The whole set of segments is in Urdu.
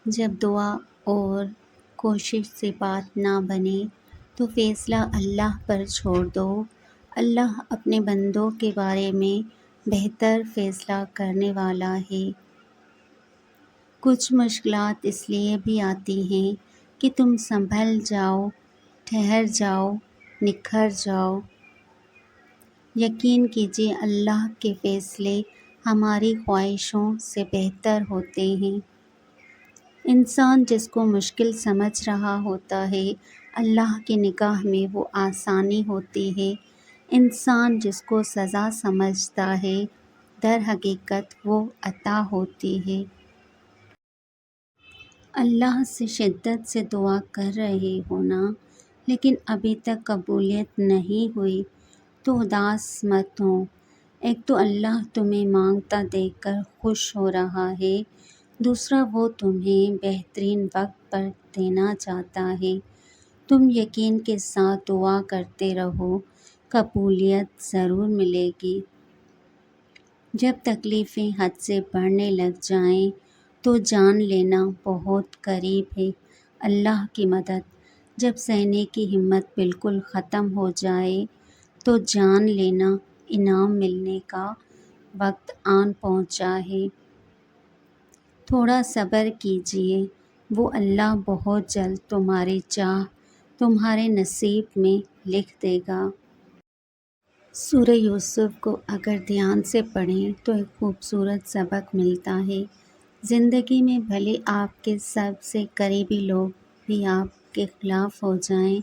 جب دعا اور کوشش سے بات نہ بنے تو فیصلہ اللہ پر چھوڑ دو۔ اللہ اپنے بندوں کے بارے میں بہتر فیصلہ کرنے والا ہے۔ کچھ مشکلات اس لیے بھی آتی ہیں کہ تم سنبھل جاؤ، ٹھہر جاؤ، نکھر جاؤ۔ یقین کیجیے اللہ کے فیصلے ہماری خواہشوں سے بہتر ہوتے ہیں۔ انسان جس کو مشکل سمجھ رہا ہوتا ہے اللہ کی نگاہ میں وہ آسانی ہوتی ہے۔ انسان جس کو سزا سمجھتا ہے در حقیقت وہ عطا ہوتی ہے۔ اللہ سے شدت سے دعا کر رہے ہو نا، لیکن ابھی تک قبولیت نہیں ہوئی تو اداس مت ہو۔ ایک تو اللہ تمہیں مانگتا دیکھ کر خوش ہو رہا ہے، دوسرا وہ تمہیں بہترین وقت پر دینا چاہتا ہے۔ تم یقین کے ساتھ دعا کرتے رہو، قبولیت ضرور ملے گی۔ جب تکلیفیں حد سے بڑھنے لگ جائیں تو جان لینا بہت قریب ہے اللہ کی مدد۔ جب سہنے کی ہمت بالکل ختم ہو جائے تو جان لینا انعام ملنے کا وقت آن پہنچا ہے۔ تھوڑا صبر کیجیے، وہ اللہ بہت جلد تمہاری چاہ تمہارے نصیب میں لکھ دے گا۔ سورہ یوسف کو اگر دھیان سے پڑھیں تو ایک خوبصورت سبق ملتا ہے۔ زندگی میں بھلے آپ کے سب سے قریبی لوگ بھی آپ کے خلاف ہو جائیں،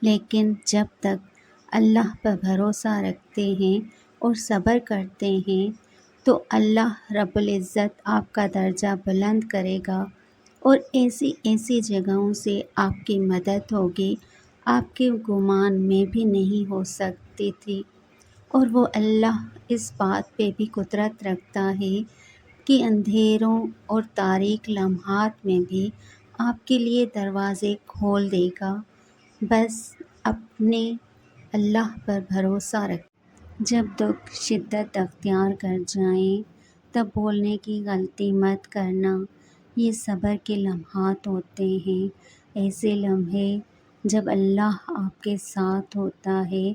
لیکن جب تک اللہ پر بھروسہ رکھتے ہیں اور صبر کرتے ہیں تو اللہ رب العزت آپ کا درجہ بلند کرے گا، اور ایسی ایسی جگہوں سے آپ کی مدد ہوگی آپ کے گمان میں بھی نہیں ہو سکتی تھی۔ اور وہ اللہ اس بات پہ بھی قدرت رکھتا ہے کہ اندھیروں اور تاریک لمحات میں بھی آپ کے لیے دروازے کھول دے گا۔ بس اپنے اللہ پر بھروسہ رکھیں۔ جب دکھ شدت اختیار کر جائیں تب بولنے کی غلطی مت کرنا۔ یہ صبر کے لمحات ہوتے ہیں، ایسے لمحے جب اللہ آپ کے ساتھ ہوتا ہے،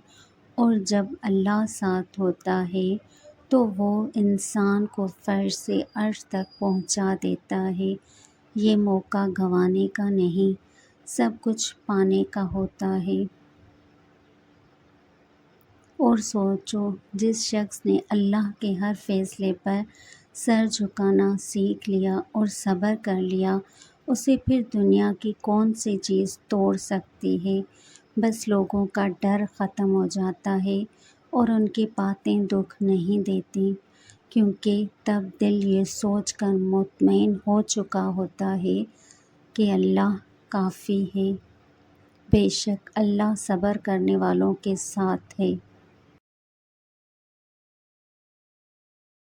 اور جب اللہ ساتھ ہوتا ہے تو وہ انسان کو فرش سے عرش تک پہنچا دیتا ہے۔ یہ موقع گنوانے کا نہیں، سب کچھ پانے کا ہوتا ہے۔ اور سوچو، جس شخص نے اللہ کے ہر فیصلے پر سر جھکانا سیکھ لیا اور صبر کر لیا، اسے پھر دنیا کی کون سی چیز توڑ سکتی ہے۔ بس لوگوں کا ڈر ختم ہو جاتا ہے اور ان کی باتیں دکھ نہیں دیتی، کیونکہ تب دل یہ سوچ کر مطمئن ہو چکا ہوتا ہے کہ اللہ کافی ہے۔ بے شک اللہ صبر کرنے والوں کے ساتھ ہے۔